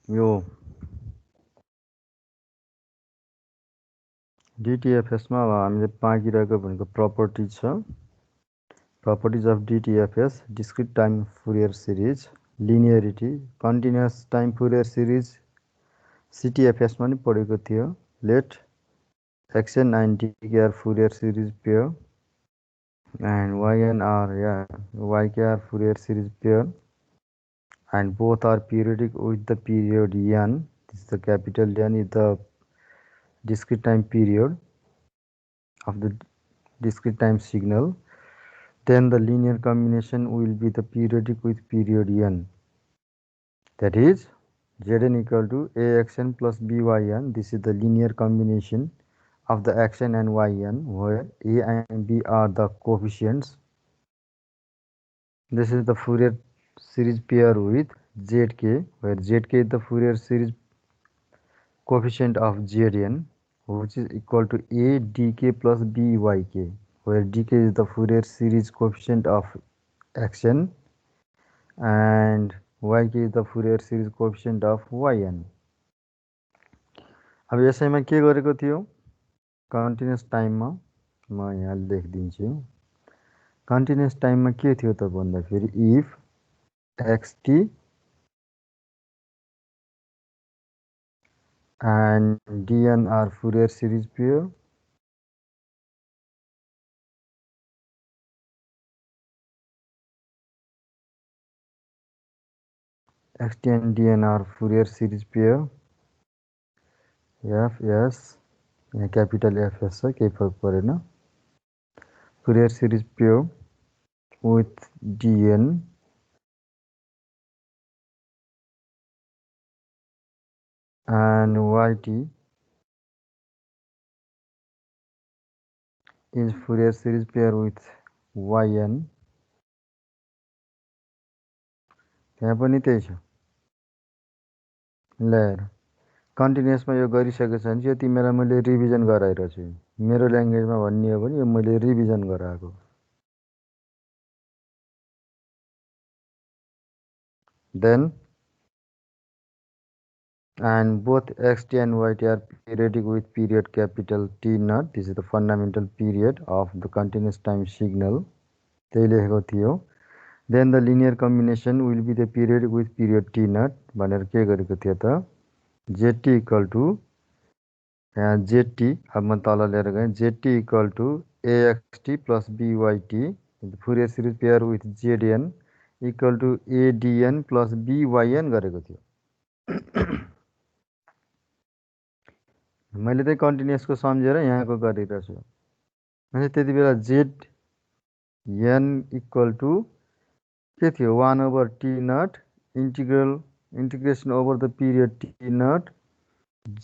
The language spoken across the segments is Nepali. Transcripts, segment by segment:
यो DTFS मा अब हामीले बाँकी रहेको भनेको प्रपर्टी छ। Properties of DTFS discrete time Fourier series, linearity, continuous time Fourier series CTFS मा नि पढेको थियो। Let XN and DK are Fourier series pair and YN are YK are Fourier series pair and both are periodic with the period n. This is the capital N is the discrete time period of the discrete time signal. Then the linear combination will be the periodic with period n. That is Zn equal to AXN plus BYN. This is the linear combination of the xn and yn, where a and b are the coefficients. This is the Fourier series pair with zk, where zk is the Fourier series coefficient of zn, which is equal to a dk plus byk, where dk is the Fourier series coefficient of xn and yk is the Fourier series coefficient of yn. अब यसैमा के गरेको थियो कन्टिन्युअस टाइममा म यहाँ लेखिदिन्छु। कन्टिन्युअस टाइममा के थियो त भन्दाखेरि if xt and dn are Fourier series pair, xt and dn are Fourier series pair, fs यहाँ क्यापिटल fs छ, केही फरक परेन। Fourier series pair with dn and yt is Fourier series pair with yn. यहाँ पनि त्यही छ। ल कन्टिन्युअसमा यो गरिसकेको छ भने चाहिँ यो तिमीलाई मैले रिभिजन गराइरहेको छु। मेरो ल्याङ्ग्वेजमा भन्ने हो भने यो मैले रिभिजन गराएको। Then and both xt and yt are periodic with period capital T naught. This is the fundamental period of the continuous time signal. त्यही लेखेको थियो। Then the linear combination will be the periodic with period T naught भनेर के गरेको थियो त zt equal to zt अब म तल लिएर गएँ zt equal to axt plus byt Fourier series pair with zn equal to adn plus byn गरेको थियो। मैले चाहिँ कन्टिन्युअसको सम्झेर यहाँको गरिरहेको छु। अनि त्यति बेला जेड एन इक्वल टु के थियो 1/t naught integration over the period t naught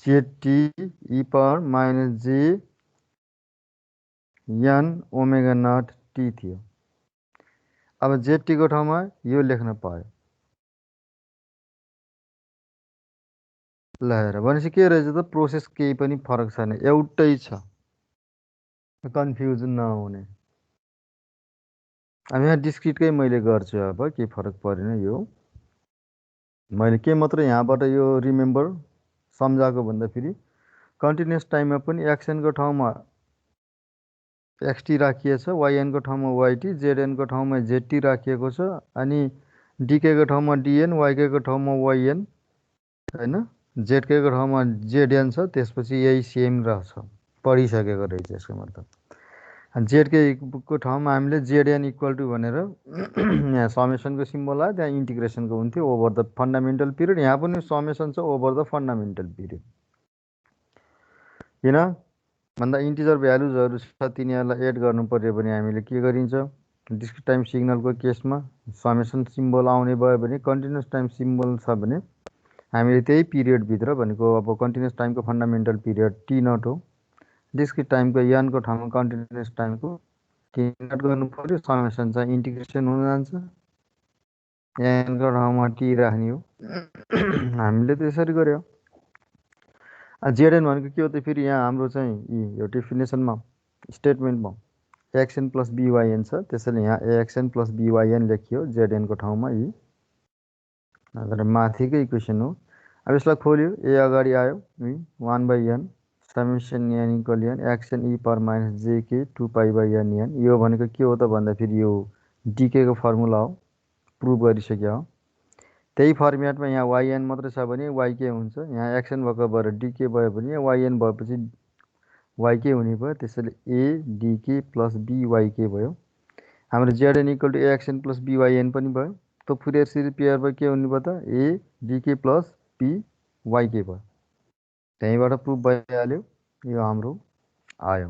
जेटी e power minus j n omega naught t थियो। अब जेटी को ठाउँमा यो लेख्न पायो। ल हेर भनेपछि के रहेछ त प्रोसेस केही पनि फरक छैन, एउटै छ, कन्फ्युजन नहुने। अब यहाँ डिस्क्रिटकै मैले गर्छु, अब के फरक परेन। यो मैले के मात्र यहाँबाट यो रिमेम्बर सम्झाएको भन्दाखेरि कन्टिन्युअस टाइममा पनि एक्सन को ठाउँमा एक्सटी राखिएछ, वाइएन को ठाउँमा वाइटी, जेडएन को ठाउँमा जेटी राखिएको छ, अनि डीके को ठाउँमा डीएन, वाइके को ठाउँमा वाइएन हैन, जेडके को ठाउँमा जेडएन छ। त्यसपछि यही सेम रहछ, पढिसकेको रहेछ यसको मतलब। जेडके को ठाउँमा हामीले जेडएन इक्वल टु भनेर यहाँ समेसनको सिम्बल आयो, त्यहाँ इन्टिग्रेसनको हुन्थ्यो ओभर द फन्डामेन्टल पिरियड। यहाँ पनि समेसन छ ओभर द फन्डामेन्टल पिरियड। किन भन्दा इन्टिजर भ्यालुजहरू छ, तिनीहरूलाई एड गर्नु पर्यो भने हामीले के गरिन्छ डिस्क्रिट टाइम सिग्नलको केसमा समेसन सिम्बल आउने भयो भने, कन्टिन्युअस टाइम सिम्बल छ भने हामीले त्यही पिरियड भित्र भनेको अब कन्टिन्युअस टाइमको फन्डामेन्टल पिरियड टी नट हो, डिस्क्रिट टाइमको एन को ठाउँमा कन्टिन्युअस टाइमको टी नट गर्नु पर्यो। समेसन चाहिँ इन्टिग्रेसन हुन जान्छ, एन को ठाउँमा टी राख्ने हो। हामीले त्यसरी गर्यो। जेडएन भनेको के हो त फेरि यहाँ हाम्रो चाहिँ यो डेफिनेसनमा स्टेटमेन्टमा एक्सएन प्लस बीवाईएन छ, त्यसैले यहाँ एक्सएन प्लस बीवाईएन लेखियो जेडएन को ठाउँमा यी। अगर माथिको इक्वेसन हो। अब यसलाई खोल्यो, ए अगाडि आयो, 1/n summation n equal n X N ई पावर माइनस जेके 2π/n n। यो भनेको के हो त भन्दाखेरि यो डिके को फर्मुला हो, प्रुभ गरिसक्यो हो। त्यही फर्मेटमा यहाँ yn मात्रै छ भने yk हुन्छ, यहाँ एक्सएन भएको भएर डिके भयो भने yn भएपछि yk हुने भयो। त्यसैले ए डिके प्लस बीyk भयो। हाम्रो J N equal to X N plus बीyn पनि भयो। त फुरियर सिरिज पेयरमा के हुने भयो त ए डिके प्लस बीyk भयो। त्यहीँबाट प्रुभ भइहाल्यो, यो हाम्रो आयो।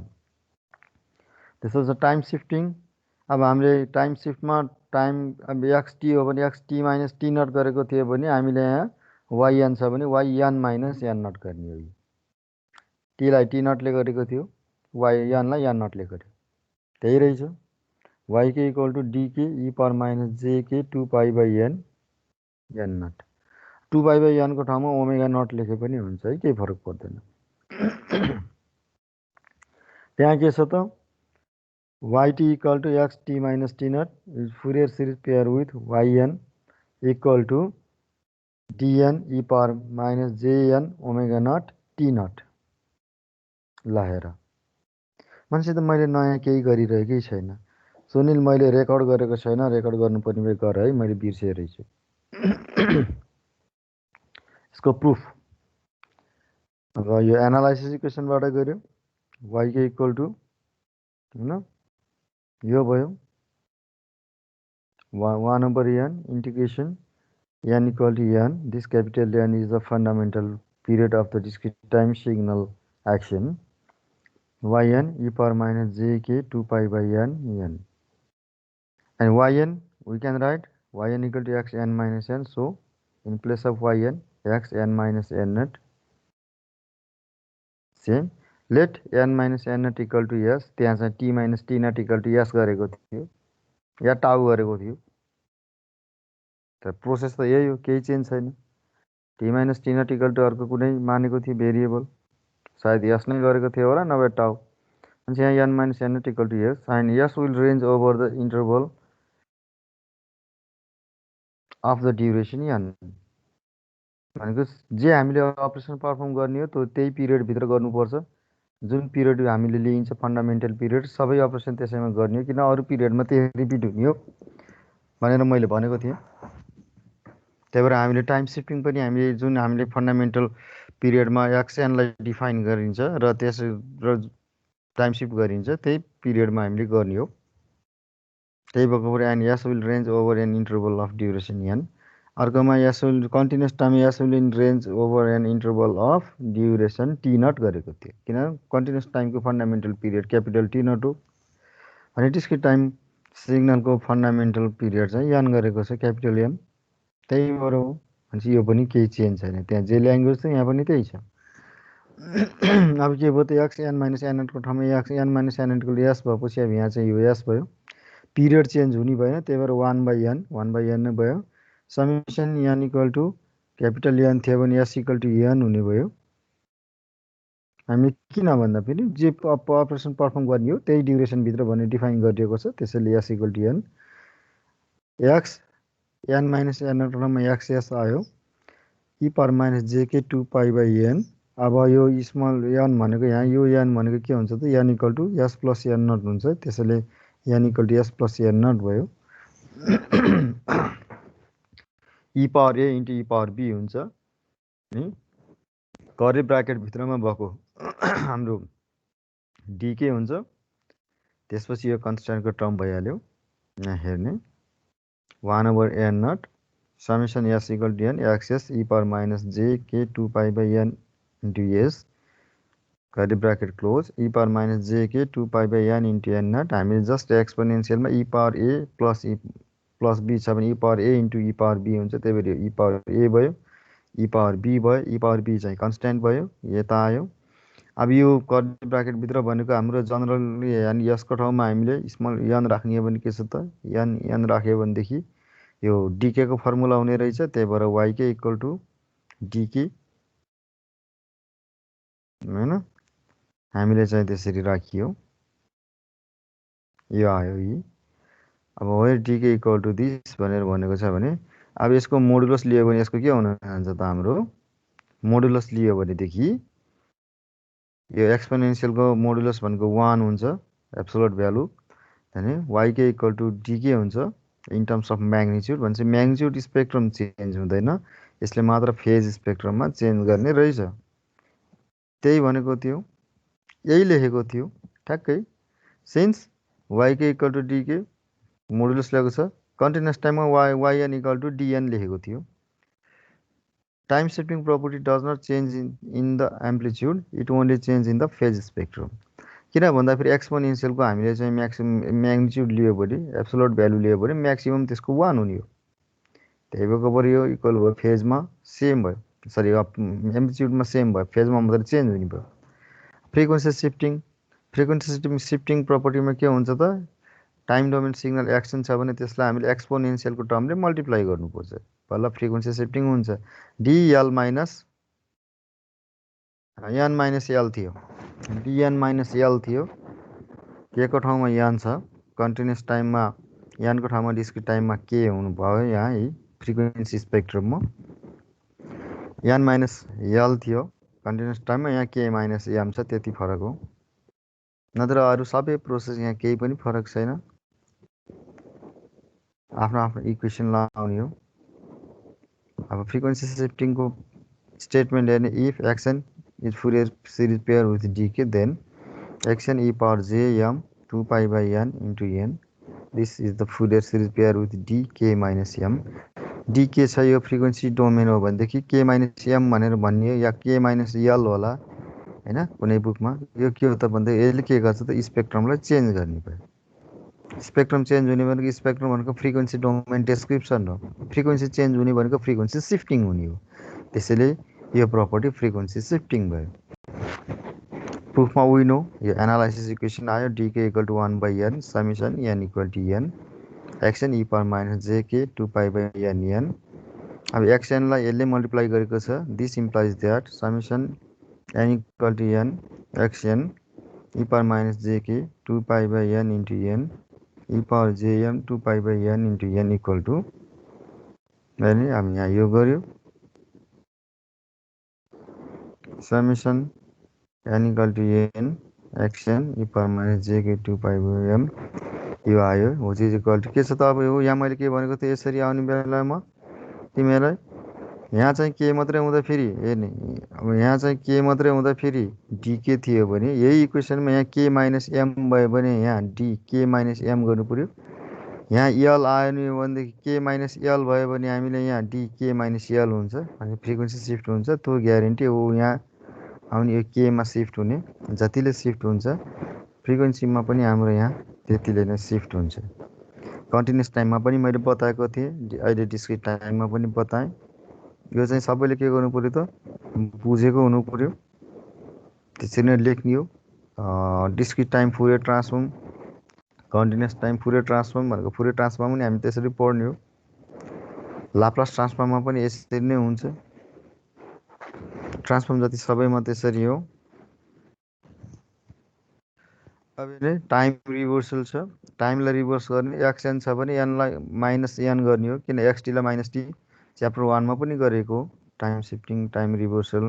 त्यसपछि टाइम शिफ्टिङ। अब हामीले टाइम शिफ्टमा टाइम अब एक्स टी हो भने x t minus t naught गरेको थियो भने हामीले यहाँ yn छ भने yn माइनस एन नट गर्ने हो। टीलाई टी नटले गरेको थियो, एनलाई एन नटले गर्यो, त्यही रहेछ। yk equal to d k e power minus JK 2π/n n naught. 2π/n को ठाउँमा ओमेगा नट लेखे पनि हुन्छ है, केही फरक पर्दैन। त्यहाँ के छ त yt equal to x t minus t naught is Fourier series pair with yn equal to dn e power minus jn omega naught t naught. ल हेर, मान्छे त मैले नयाँ केही गरिरहेकै छैन। सुनिल, मैले रेकर्ड गरेको छैन, रेकर्ड गर्नुपर्ने भए गर है, मैले बिर्सेरै छु। यसको प्रुफ अब यो एनालाइसिस इक्वेसनबाट गऱ्यो, yk इक्वल टु होइन यो भयो 1/n integration n equal to n. This capital N is the fundamental period of the discrete time signal action. Yn e power minus jk 2π/n n. And yn we can write yn equal to x n minus n. So in place of yn x n minus n net. Same. Let n minus n net equal to s. त्यहाँ चाहिँ t minus t net equal to s गरेको थियो या टाउ गरेको थियो। तर प्रोसेस त यही हो, केही चेन्ज छैन। T minus t naught equal to अर्को कुनै मानेको थियो भेरिएबल, सायद यस नै गरेको थियो होला, नभए टाउ। अनि यहाँ n minus n naught equal to s and yes will range over the interval of the duration n। भनेको जे हामीले अपरेसन पर्फर्म गर्ने हो त्यो त्यही पिरियडभित्र गर्नुपर्छ। जुन पिरियड हामीले लिइन्छ फन्डामेन्टल पिरियड, सबै अपरेसन त्यसैमा गर्ने हो, किन अरू पिरियडमा त्यही रिपिट हुने हो भनेर मैले भनेको थिएँ। त्यही भएर हामीले टाइम सिफ्टिङ पनि हामीले जुन हामीले फन्डामेन्टल पिरियडमा एक्सएनलाई डिफाइन गरिन्छ र त्यस र टाइम सिफ्ट गरिन्छ त्यही पिरियडमा हामीले गर्ने हो। त्यही भएको भएर and yes will range over an interval of duration N. अर्कोमा यस विल कन्टिन्युस टाइम यस will in range over an interval of duration T naught गरेको थियो, किन कन्टिन्युस टाइमको fundamental period capital T naught हो भने डिस्क्रिट टाइम सिग्नलको फन्डामेन्टल पिरियड चाहिँ एन गरेको छ, क्यापिटल एन। त्यही भएर हो भनेपछि यो पनि केही चेन्ज छैन, त्यहाँ जे ल्याङ्ग्वेज छ यहाँ पनि त्यही छ। अब के भयो त एक्स एन माइनस एन एटको ठाउँमा एक्स एन माइनस एन एटको एस भएपछि अब यहाँ चाहिँ यो एस भयो, पिरियड चेन्ज हुने भएन, त्यही भएर 1/n नै भयो। Summation an equal to capital n थियो भने एस इक्वल टु एन हुने भयो। हामीले किन भन्दा फेरि जे अपरेसन पर्फर्म गर्ने हो त्यही ड्युरेसनभित्र भनेर डिफाइन गरिएको छ, त्यसैले S equal to an. X an minus N एटको ठाउँमा एक्स एस आयो, ई पावर माइनस जेके 2π/n। अब यो स्मल एन भनेको यहाँ यो एन भनेको के हुन्छ त N equal to S plus N naught हुन्छ, त्यसैले N equal to S plus N naught भयो। E power A into E power B हुन्छ नि, कर्ली ब्राकेटभित्रमा भएको हाम्रो डिके हुन्छ। त्यसपछि यो कन्स्ट्यान्टको टर्म भइहाल्यो, यहाँ हेर्ने 1/n naught summation S equal to an X S E power minus JK 2π/n into S curly bracket close E power minus JK 2π/n into N naught. हामीले जस्ट एक्सपोनेन्सियलमा E power A plus B छ भने E power A into E power B हुन्छ, त्यही भएर ई पावर ए भयो, ई पावर बी भयो, ई पावर बी चाहिँ कन्सट्यान्ट भयो, यता आयो। अब यो कर्ली ब्राकेटभित्र भनेको हाम्रो जनरली यानि यसको ठाउँमा हामीले स्मल एन राख्ने हो भने के छ त एन राख्यो भनेदेखि यो डिके को फर्मुला हुने रहेछ, त्यही भएर वाइके इक्वल टु डिके होइन, हामीले चाहिँ त्यसरी राखियो, यो आयो यी। अब where d k equal to this भनेर भनेको छ भने अब यसको मोडुलस लियो भने यसको के हुन जान्छ त हाम्रो मोडुलस लियो भनेदेखि यो एक्सपोनेन्सियलको मोडुलस भनेको 1 हुन्छ एब्सोल्युट भ्यालु अनि yk इक्वल टु dk हुन्छ इन टर्म्स अफ म्याग्निच्युड भनेपछि म्याग्निच्युड स्पेक्ट्रम चेन्ज हुँदैन यसले मात्र फेज स्पेक्ट्रममा चेन्ज गर्ने रहेछ त्यही भनेको थियो यही लेखेको थियो ठ्याक्कै since yk equal to dk modulus ल्याएको छ कन्टिन्युअस टाइममा yn इक्वल टु dn लेखेको थियो time शिफ्टिङ property does not change in the amplitude it only change in the phase spectrum किन भन्दाखेरि एक्सपोनेन्सियलको हामीले चाहिँ म्याग्निच्युड लियो भने एब्सोल्युट भ्यालु लियो भने म्याक्सिमम त्यसको 1 हुने हो त्यही भएर यो इक्वल भयो फेजमा सेम भयो सरी एम्प्लिट्युडमा सेम भयो फेजमा मात्र चेन्ज हुने भयो फ्रिक्वेन्सी शिफ्टिङ प्रपर्टीमा के हुन्छ त टाइम डोमेन सिग्नल एक्सन छ भने त्यसलाई हामीले एक्सपोनेन्सियलको टर्मले मल्टिप्लाई गर्नुपर्छ बल्ल फ्रिक्वेन्सी शिफ्टिङ हुन्छ dl minus n minus l थियो dn माइनस l थियो के को ठाउँमा n छ कन्टिन्युअस टाइममा n को ठाउँमा डिस्क्रिट टाइममा k हुनु भयो यहाँ है फ्रिक्वेन्सी स्पेक्ट्रममा n माइनस l थियो कन्टिन्युअस टाइममा यहाँ k माइनस m छ त्यति फरक हो नत्र अरू सबै प्रोसेस यहाँ केही पनि फरक छैन आफ्नो आफ्नो इक्वेसन लगाउने हो अब फ्रिक्वेन्सी शिफ्टिङको स्टेटमेन्ट हेर्ने if x n is Fourier series pair with dk then x n e power j m 2 pi by n into n this is the Fourier series pair with dk minus m dk छ यो फ्रिक्वेन्सी डोमेन हो भनेदेखि k माइनस m भनेर भन्ने या k माइनस l होला हैन कुनै बुकमा यो के हो त भन्दा यसले के गर्छ त स्पेक्ट्रमलाई चेन्ज गर्ने भयो स्पेक्ट्रम चेन्ज हुने भनेको स्पेक्ट्रम भनेको फ्रिक्वेन्सी डोमेन डेस्क्रिप्सन हो फ्रिक्वेन्सी चेन्ज हुने भनेको फ्रिक्वेन्सी शिफ्टिङ हुने हो त्यसैले यो प्रपर्टी फ्रिक्वेन्सी शिफ्टिङ भयो प्रुफमा वी नो यो एनालाइसिस इक्वेसन आयो dk equal to 1 by n summation n equal to n x n e power minus jk 2 pi by n n अब एक्सन लाई यसले मल्टिप्लाई गरेको छ this implies that summation n equal to n x n e power minus jk 2 pi by n into n e power jm 2 pi by n into n equal to अनि हामी यहाँ यो गर्यो summation n equal to n x n e power minus jk 2 pi by m यो आयो which is equal to के छ त अब यो यहाँ मैले के भनेको थिएँ यसरी आउने बेलामा तिमीलाई यहाँ चाहिँ के मात्रै हुँदा फेरि हेर्ने अब यहाँ चाहिँ के मात्रै हुँदा फेरि dk थियो भने यही इक्वेसनमा यहाँ k माइनस m भयो भने यहाँ k माइनस m गर्नु पर्यो यहाँ l आयो भनेदेखि k माइनस l भयो भने हामीले यहाँ k माइनस l हुन्छ अनि फ्रिक्वेन्सी शिफ्ट हुन्छ त्यो ग्यारेन्टी हो यहाँ आउने यो k मा शिफ्ट हुने जतिले शिफ्ट हुन्छ फ्रिक्वेन्सीमा पनि हाम्रो यहाँ त्यतिले नै शिफ्ट हुन्छ कन्टिन्युअस टाइममा पनि मैले बताएको थिएँ अहिले डिस्क्रिट टाइममा पनि बताएँ यो चाहिँ सबैले के गर्नु पर्यो त बुझेको हुनु पर्यो त्यसरी नै लेख्ने हो discrete time Fourier transform continuous time Fourier transform भनेको फुरियर ट्रान्सफर्म पनि हामी त्यसरी पढ्ने हो लाप्लास ट्रान्सफर्ममा पनि यसरी नै हुन्छ ट्रान्सफर्म जति सबैमा त्यसरी हो अब यसले टाइम रिभर्सल छ टाइमलाई रिभर्स गर्ने एक्सन छ भने एनलाई माइनस एन गर्ने हो किन एक्सटीलाई माइनस टी च्याप्टर 1 मा पनि गरेको time shifting time reversal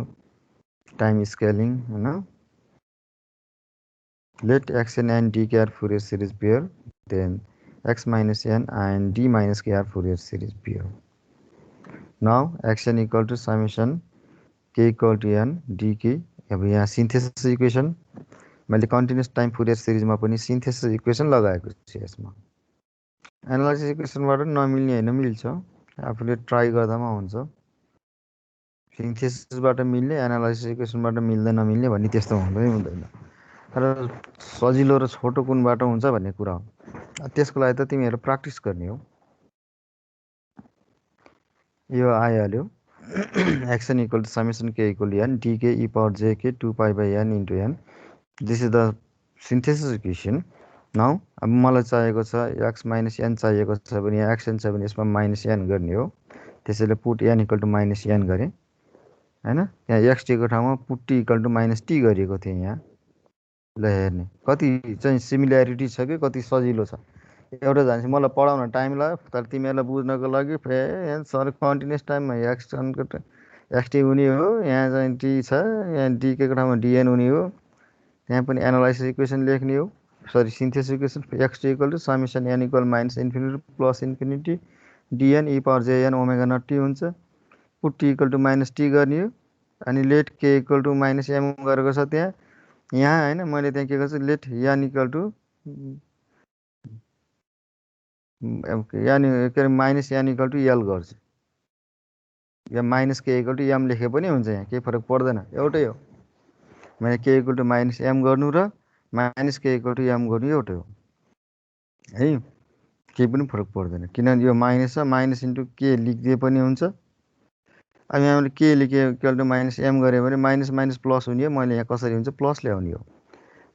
time scaling हैन let X N and D K are Fourier series pair then x minus n and d minus k are Fourier series pair. Now action equal to summation k equal to n dk. अब यहाँ सिन्थेसिस इक्वेसन मैले कन्टिन्युअस टाइम फुरियर सिरिजमा पनि सिन्थेसिस इक्वेसन लगाएको छु यसमा एनालाइसिस इक्वेसनबाट नमिल्ने हैन मिल्छ आफूले ट्राई गर्दामा हुन्छ सिन्थेसिसबाट मिल्ने एनालाइसिस इक्वेसनबाट मिल्दैन नमिल्ने भन्ने त्यस्तो हुँदैन तर सजिलो र छोटो कुनबाट हुन्छ भन्ने कुरा हो त्यसको लागि त तिमीहरु प्र्याक्टिस गर्ने हो यो आइहाल्यो x n equal to summation k equal to n dk e power jk 2 pi by n into n. This is the synthesis equation. Now अब मलाई चाहिएको छ x minus n चाहिएको छ भने यहाँ x n छ भने यसमा minus n गर्ने हो त्यसैले put n equal to minus n गरे हैन यहाँ x t को ठाउँमा put t equal to minus t गरिएको थियो यहाँ ल हेर्ने कति चाहिँ सिमिल्यारिटी छ के कति सजिलो छ एउटा जान्छ मलाई पढाउन टाइम लाग्यो तर तिमीहरुलाई बुझ्नको लागि सर कन्टिन्युअस टाइममा एक्सन को एक्सटी हुने हो, यहाँ चाहिँ टी छ, यहाँ डीको ठाउँमा डिएन हुने हो, त्यहाँ पनि एनालाइसिस इक्वेसन लेख्ने हो, sorry synthesis equation X T equal to summation an equal minus infinity plus infinity D N E power J N omega naught T हुन्छ। Put T equal to minus T गर्ने हो, अनि late K equal to minus am गरेको छ त्यहाँ, यहाँ होइन मैले त्यहाँ के गर्छु, लेट यान इक्वल टु यान के अरे माइनस यान इक्वल टु यल गर्छु, या माइनस के इक्वल टु एम लेखे पनि हुन्छ, यहाँ केही फरक पर्दैन, एउटै हो। मैले के इक्वल टु माइनस एम गर्नु र माइनस के इक्वल टु एम गर्नु एउटै हो है, केही पनि फरक पर्दैन, किनभने यो माइनस छ, माइनस इन्टु के लेखिदिए पनि हुन्छ। अब यहाँ मैले के लेखेँ इक्वल टु माइनस एम गरेँ भने माइनस माइनस प्लस हुने हो, मैले यहाँ कसरी हुन्छ प्लस ल्याउने हो,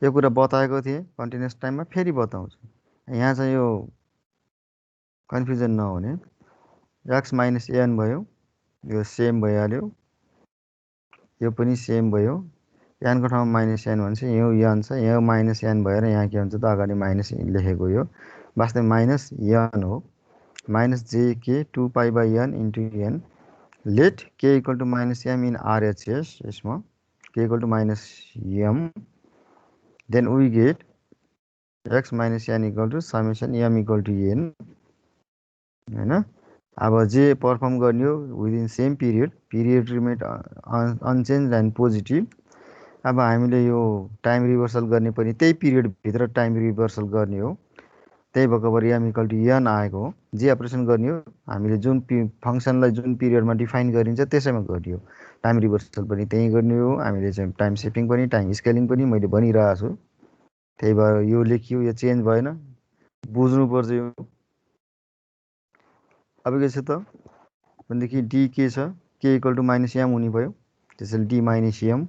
यो कुरा बताएको थिएँ कन्टिन्युस टाइममा, फेरि बताउँछु। यहाँ चाहिँ यो कन्फ्युजन नहुने, एक्स माइनस एन भयो, यो सेम भइहाल्यो, यो पनि सेम भयो, एनको ठाउँमा माइनस एन भन्छ, यो एन छ, यहाँ माइनस एन भएर यहाँ के हुन्छ त अगाडि माइनस लेखेको, यो वास्तवमा माइनस एन हो, minus J K 2 pi by N into N, let K equal to minus M in RHS, यसमा K equal to minus M, then we get X minus an equal to summation M equal to N होइन। अब जे पर्फर्म गर्ने हो within same period, period remains unchanged and positive. अब हामीले यो टाइम रिभर्सल गर्ने पनि त्यही पिरियडभित्र टाइम रिभर्सल गर्ने हो, त्यही भएको भएर एम इक्वल टु एन आएको हो। जे अपरेसन गर्ने हो हामीले जुन फङ्सनलाई जुन पिरियडमा डिफाइन गरिन्छ त्यसैमा गर्ने हो, टाइम रिभर्सल पनि त्यहीँ गर्ने हो, हामीले चाहिँ टाइम सिफ्टिङ पनि टाइम स्केलिङ पनि मैले भनिरहेको छु, त्यही भएर यो लेखियो, यो चेन्ज भएन, बुझ्नुपर्छ यो। अब के छ त भनेदेखि डी के छ, के इक्वल टु माइनस एम हुने भयो, त्यसैले D minus M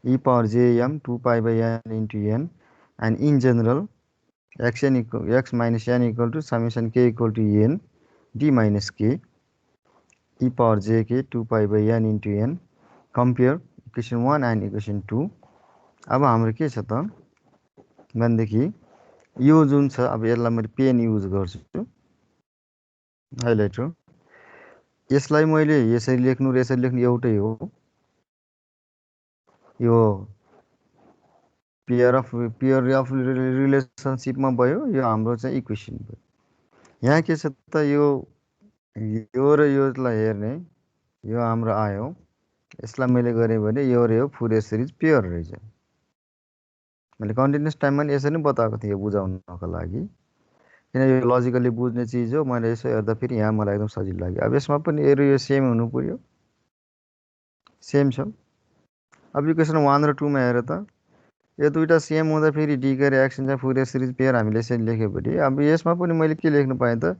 E power J M 2 pi by N into N, and in general X N equal X minus an equal to summation के equal to N D minus K E power J K 2 pi by N into N, compare equation 1 and equation 2। अब हाम्रो के छ त भनेदेखि यो जुन छ, अब यसलाई मैले पेन युज गर्छु हाइलाइटर, यसलाई मैले यसरी लेख्नु र यसरी लेख्नु एउटै हो, यो पेयर अफ रिलेसनसिपमा भयो, यो हाम्रो चाहिँ इक्वेसन भयो। यहाँ के छ त यो र योलाई हेर्ने, यो हाम्रो आयो, यसलाई मैले गरेँ भने यो र यो फुरियर सिरिज पेयर रहेछ। मैले कन्टिन्युस टाइममा नि यसरी नै बताएको थिएँ बुझाउनको लागि, किन यो लजिकली बुझ्ने चिज हो, मैले यसो हेर्दा फेरि यहाँ मलाई एकदम सजिलो लाग्यो। अब यसमा पनि यो सेम हुनु पऱ्यो, सेम छ। अब इक्वेसन 1 र 2 मा हेर त, यो दुईवटा सेम हुँदा फेरि डी के र एक्सन चाहिँ फुरियर सिरिज पेयर हामीले यसरी लेख्यो भने, अब यसमा पनि मैले के लेख्नु पाएँ त,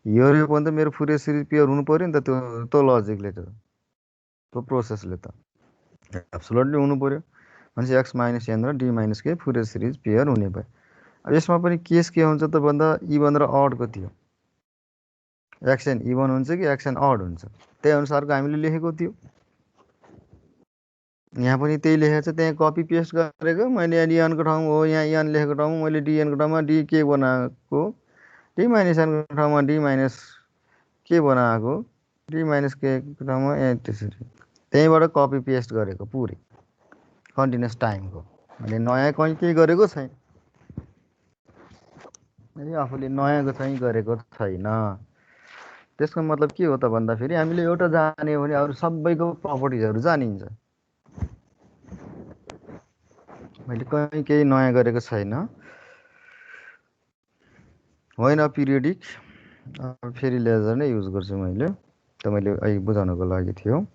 यो र यो पनि त मेरो फुरियर सिरिज पेयर हुनु पऱ्यो नि त, त्यो लजिकले त, त्यो प्रोसेसले त एब्सोल्युटली हुनु पऱ्यो, भनेपछि एक्स माइनस एन र डी माइनस के फुरियर सिरिज पेयर हुने भयो। अब यसमा पनि केस के हुन्छ त भन्दा इभन र अड कति हो, एक्सएन इभन हुन्छ कि एक्सएन अड हुन्छ, त्यही अनुसारको हामीले लेखेको थियो, यहाँ पनि त्यही लेखेको छ, त्यहाँ कपी पेस्ट गरेको मैले, डिएनको ठाउँमा हो यहाँ एन लेखेको ठाउँमा मैले डिएनको ठाउँमा डी के बनाएको, डी माइनस एनको ठाउँमा डी माइनस के बनाएको, डी माइनस के ठाउँमा त्यसरी त्यहीँबाट कपी पेस्ट गरेको पुरै कन्टिन्युस टाइमको, मैले नयाँ कहीँ केही गरेको छैन, आफूले नयाँको चाहिँ गरेको छैन। त्यसको मतलब के हो त भन्दाखेरि हामीले एउटा जान्यो भने अरू सबैको प्रपर्टिजहरू जानिन्छ, मैले कहीँ केही नयाँ गरेको छैन। होइन पिरियडिक, फेरि लेजर नै युज गर्छु मैले, त मैले अहिले बुझाउनको लागि थियो।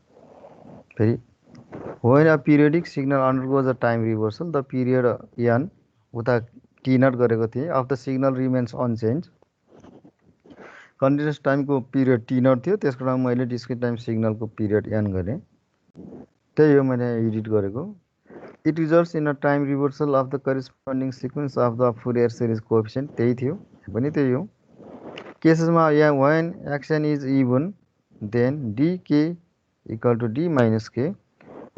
फेरि होइन periodic signal undergoes a time reversal, the period N उता टी नट गरेको थिएँ, of the signal remains unchanged, continuous टाइमको पिरियड टी नट थियो, त्यसको ठाउँमा मैले डिस्क्रिट टाइम सिग्नलको पिरियड एन गरेँ, त्यही हो मैले एडिट गरेको। It results in a time reversal of the corresponding sequence of the Fourier series coefficient, त्यही थियो पनि त्यही हो। केसेसमा यहाँ when action is even then D k equal to D minus k,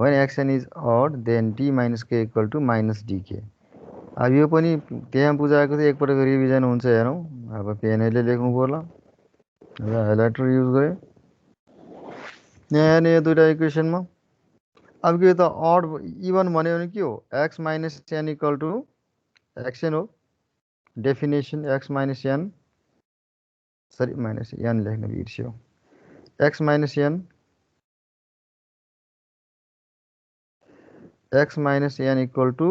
when action is odd then d minus के equal to minus d k. अब यो पनि त्यहाँ बुझाएको थियो, एकपटक रिभिजन हुन्छ हेरौँ। अब पेनले लेख्नु पर्ला, हाइलाइटर युज गरेँ, यहाँ हेर्ने यो दुईटा इक्वेसनमा अब के त अड इभन भन्यो भने के हो x minus an equal to X N हो definition X minus N sorry minus N लेख्न बिर्स्यो X minus an equal to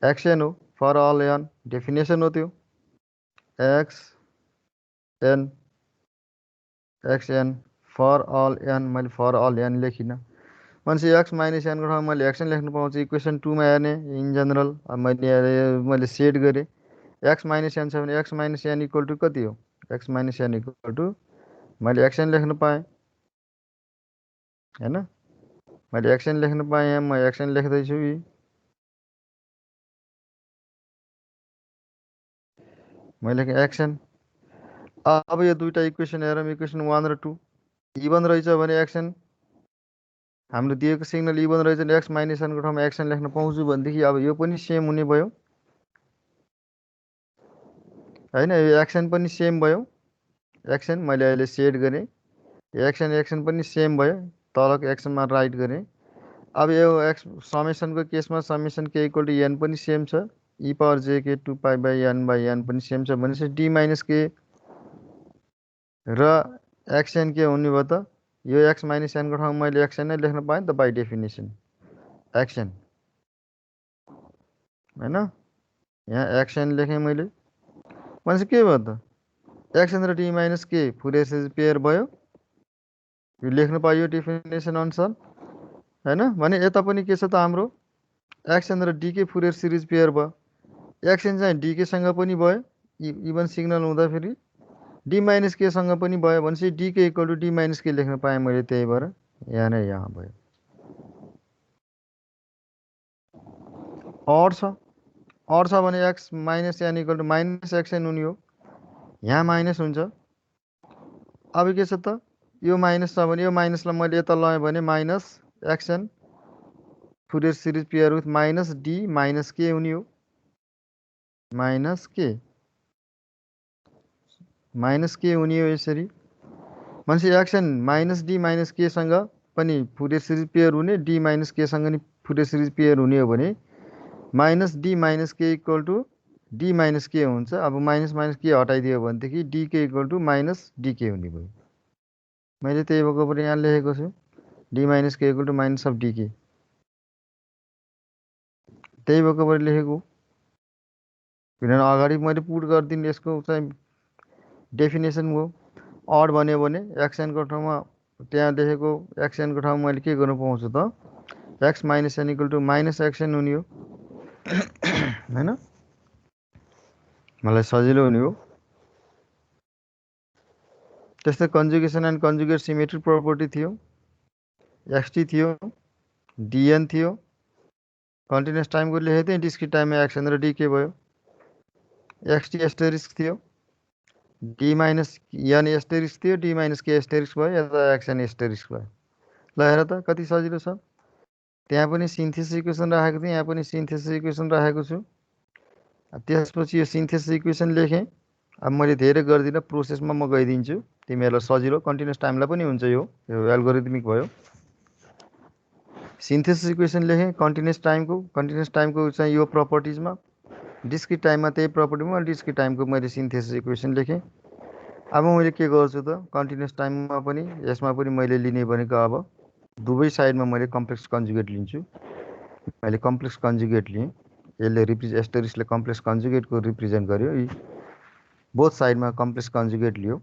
X N हो फर अल एन डेफिनेसन हो त्यो एक्सएन फर अल एन मैले फर अल एन लेखिनँ भनेपछि एक्स माइनस एनको ठाउँमा मैले एक्सएन लेख्न पाउँछु इक्वेसन 2 मा हेर्ने इन जनरल मैले सेट गरेँ एक्स माइनस एन छ भने x minus an equal to कति हो x minus an equal to मैले एक्सएन लेख्न पाएँ हैन मैले एक्सएन लेख्न पाएँ यहाँ म एक्सएन लेख्दैछु यी मैले लेखेँ एक्सएन अब यो दुईटा इक्वेसन हेरौँ इक्वेसन 1 र 2 इभन रहेछ भने एक्सएन हाम्रो दिएको सिग्नल इभन रहेछ भने एक्स माइनस एनको ठाउँमा एक्सएन लेख्न पाउँछु भनेदेखि अब यो पनि सेम हुने भयो हैन यो एक्सएन पनि सेम भयो एक्सएन मैले अहिले सेट गरेँ एक्सएन पनि सेम भयो तलको एक्सएनमा राइट गरेँ अब यो एक्स समेसनको केसमा समेसन के इक्वल टू एन पनि सेम छ ई power J K 2 pi by an पनि सेम छ भनेपछि डी माइनस के र एक्सएन के हुने भयो त यो एक्स माइनस एनको ठाउँमा मैले एक्सएन नै लेख्न पाएँ त बाई डेफिनेसन एक्सएन हैन यहाँ एक्सएन लेखेँ मैले भनेपछि के भयो त एक्सएन र डी माइनस के फुरियर सिरिज पेयर भयो यो लेख्न पाइयो डेफिनेसन अनुसार हैन भने यता पनि के छ त हाम्रो एक्सएन र डीके फुरियर सिरिज पेयर भयो एक्सएन चाहिँ डीकेसँग पनि भयो इभन सिग्नल हुँदाखेरि डी माइनस केसँग पनि भयो भनेपछि d k equal to d minus k लेख्न पाएँ मैले त्यही भएर यहाँ नै यहाँ भयो अड छ भने x minus an equal to minus x n हुने हो यहाँ माइनस हुन्छ अब के छ त यो माइनस छ भने यो माइनसलाई मैले यता लगाएँ भने minus xn Fourier series pair with minus D minus के हुने हो माइनस के हुने हो यसरी भनेपछि एक्सएन माइनस डी माइनस केसँग पनि फुरियर सिरिज पेयर हुने डी माइनस केसँग नि फुरियर सिरिज पेयर हुने हो भने माइनस डी माइनस के इक्वल टू डी माइनस के हुन्छ अब माइनस माइनस के हटाइदियो भनेदेखि D k equal to minus d के हुने भयो मैले त्यही भएको यहाँ लेखेको छु डी माइनस के equal to minus of d k त्यही भएको लेखेको किनभने अगाडि मैले पुट गरिदिनु यसको चाहिँ डेफिनेसन हो अड भन्यो भने एक्सएनको ठाउँमा त्यहाँ लेखेको एक्सएनको ठाउँमा मैले के गर्नु पाउँछु त x minus an equal to minus x n हुने हो हैन मलाई सजिलो हुने हो त्यस्तै conjugation and conjugate symmetric property थियो एक्सटी थियो डिएन थियो कन्टिन्युस टाइमको लेखेको थिएँ डिस्क्रिट टाइममा एक्सएन र डीके भयो एक्सटी एस्टेरिस्क थियो डी माइनस एन एस्टेरिस्क थियो डी माइनस के एस्टेरिस्क भयो यता एक्सएन एस्टेरिस्क भयो ल हेर त कति सजिलो छ त्यहाँ पनि सिन्थेसिस इक्वेसन राखेको थिएँ यहाँ पनि सिन्थेसिस इक्वेसन राखेको छु त्यसपछि यो सिन्थेसिस इक्वेसन लेखेँ अब मैले धेरै गर्दिनँ प्रोसेसमा म गइदिन्छु तिमीहरूलाई सजिलो कन्टिन्युस टाइमलाई पनि हुन्छ यो एल्गोरिदमिक भयो सिन्थेसिस इक्वेसन लेखेँ कन्टिन्युस टाइमको चाहिँ यो प्रपर्टिजमा डिस्क्रिट टाइममा त्यही प्रपर्टीमा डिस्क्रिट टाइमको मैले सिन्थेसिस इक्वेसन लेखेँ अब मैले के गर्छु त कन्टिन्युस टाइममा पनि यसमा पनि मैले लिने भनेको अब दुवै साइडमा मैले कम्प्लेक्स कन्जुगेट लिन्छु मैले कम्प्लेक्स कन्जुगेट लिएँ यसले एस्टेरिस्कले कम्प्लेक्स कन्जुगेटको रिप्रेजेन्ट गर्यो बोथ साइडमा कम्प्लेक्स कन्जुगेट लियो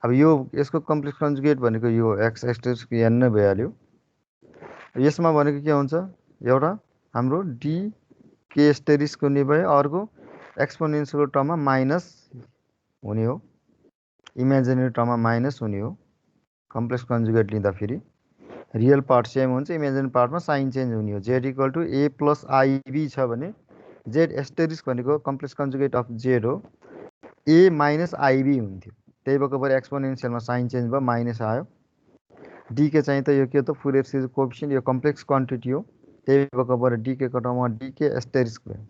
अब यो यसको कम्प्लेक्स कन्जुगेट भनेको यो एक्स एस्टेरिस्क एन नै भइहाल्यो यसमा भनेको के हुन्छ एउटा हाम्रो डी के एस्टेरिस्क हुने भयो अर्को एक्सपोनेन्सियलको टर्ममा माइनस हुने हो इमेजिनेरी टर्ममा माइनस हुने हो कम्प्लेक्स कन्जुगेट लिँदाखेरि रियल पार्ट सेम हुन्छ इमेजिनेरी पार्टमा साइन चेन्ज हुने हो जेड इक्वल टू ए प्लस आइबी छ भने जेड एस्टेरिस्क भनेको कम्प्लेक्स कन्जुगेट अफ जेड हो ए माइनस आइबी हुन्थ्यो त्यही भएको भएर एक्सपोनेन्सियलमा साइन चेन्ज भयो माइनस आयो डीके चाहिँ त यो के त फुरियर सिरिज कोएफिसिएन्ट यो कम्प्लेक्स क्वान्टिटी हो त्यही भएको भएर डीके को ठाउँमा डीके एस्टेरिस्क भयो